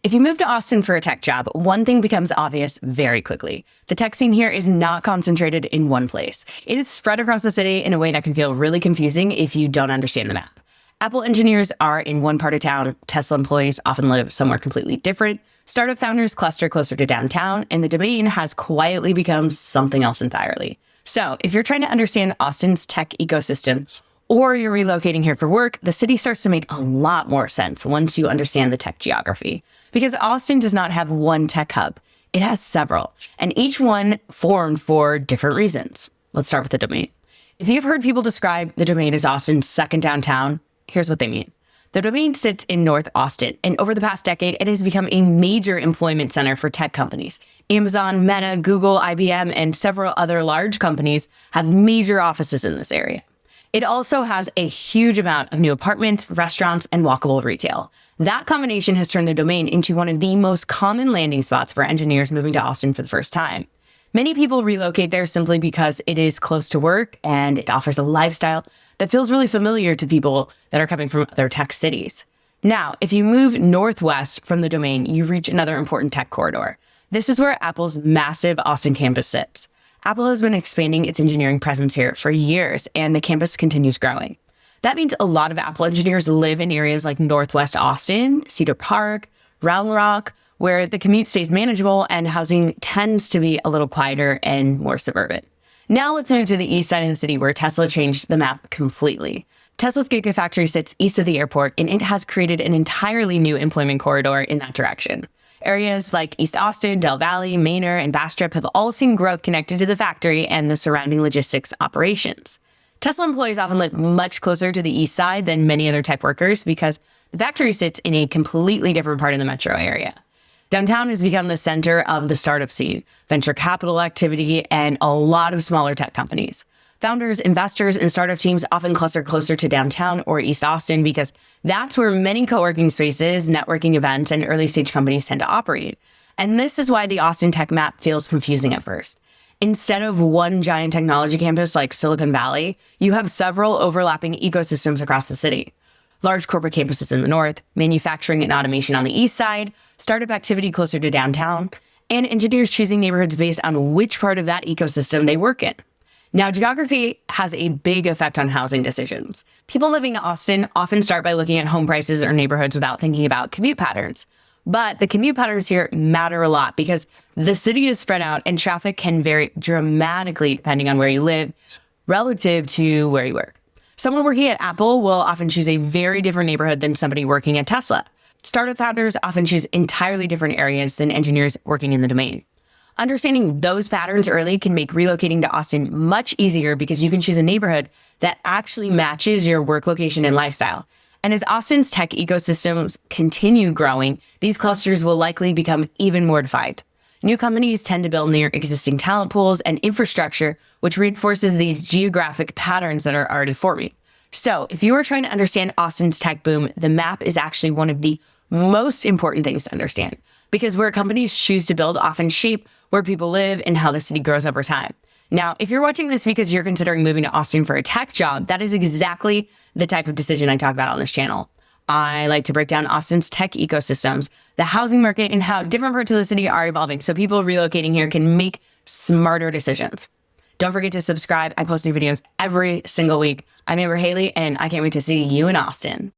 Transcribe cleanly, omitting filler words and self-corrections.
If you move to Austin for a tech job, one thing becomes obvious very quickly. The tech scene here is not concentrated in one place. It is spread across the city in a way that can feel really confusing if you don't understand the map. Apple engineers are in one part of town, Tesla employees often live somewhere completely different, startup founders cluster closer to downtown, and the domain has quietly become something else entirely. So if you're trying to understand Austin's tech ecosystem, or you're relocating here for work, the city starts to make a lot more sense once you understand the tech geography. Because Austin does not have one tech hub, it has several, and each one formed for different reasons. Let's start with the domain. If you've heard people describe the domain as Austin's second downtown, here's what they mean. The domain sits in North Austin, and over the past decade, it has become a major employment center for tech companies. Amazon, Meta, Google, IBM, and several other large companies have major offices in this area. It also has a huge amount of new apartments, restaurants, and walkable retail. That combination has turned the domain into one of the most common landing spots for engineers moving to Austin for the first time. Many people relocate there simply because it is close to work and it offers a lifestyle that feels really familiar to people that are coming from other tech cities. Now, if you move northwest from the domain, you reach another important tech corridor. This is where Apple's massive Austin campus sits. Apple has been expanding its engineering presence here for years, and the campus continues growing. That means a lot of Apple engineers live in areas like Northwest Austin, Cedar Park, Round Rock, where the commute stays manageable and housing tends to be a little quieter and more suburban. Now let's move to the east side of the city where Tesla changed the map completely. Tesla's Gigafactory sits east of the airport, and it has created an entirely new employment corridor in that direction. Areas like East Austin, Del Valle, Manor, and Bastrop have all seen growth connected to the factory and the surrounding logistics operations. Tesla employees often live much closer to the east side than many other tech workers because the factory sits in a completely different part of the metro area. Downtown has become the center of the startup scene, venture capital activity, and a lot of smaller tech companies. Founders, investors, and startup teams often cluster closer to downtown or East Austin because that's where many co-working spaces, networking events, and early-stage companies tend to operate. And this is why the Austin tech map feels confusing at first. Instead of one giant technology campus like Silicon Valley, you have several overlapping ecosystems across the city. Large corporate campuses in the north, manufacturing and automation on the east side, startup activity closer to downtown, and engineers choosing neighborhoods based on which part of that ecosystem they work in. Now, geography has a big effect on housing decisions. People living in Austin often start by looking at home prices or neighborhoods without thinking about commute patterns. But the commute patterns here matter a lot because the city is spread out and traffic can vary dramatically depending on where you live relative to where you work. Someone working at Apple will often choose a very different neighborhood than somebody working at Tesla. Startup founders often choose entirely different areas than engineers working in the domain. Understanding those patterns early can make relocating to Austin much easier because you can choose a neighborhood that actually matches your work location and lifestyle. And as Austin's tech ecosystems continue growing, these clusters will likely become even more defined. New companies tend to build near existing talent pools and infrastructure, which reinforces the geographic patterns that are already forming. So if you are trying to understand Austin's tech boom, the map is actually one of the most important things to understand because where companies choose to build often shape where people live and how the city grows over time. Now, if you're watching this because you're considering moving to Austin for a tech job, that is exactly the type of decision I talk about on this channel. I like to break down Austin's tech ecosystems, the housing market, and how different parts of the city are evolving so people relocating here can make smarter decisions. Don't forget to subscribe. I post new videos every single week. I'm Amber Haley, and I can't wait to see you in Austin.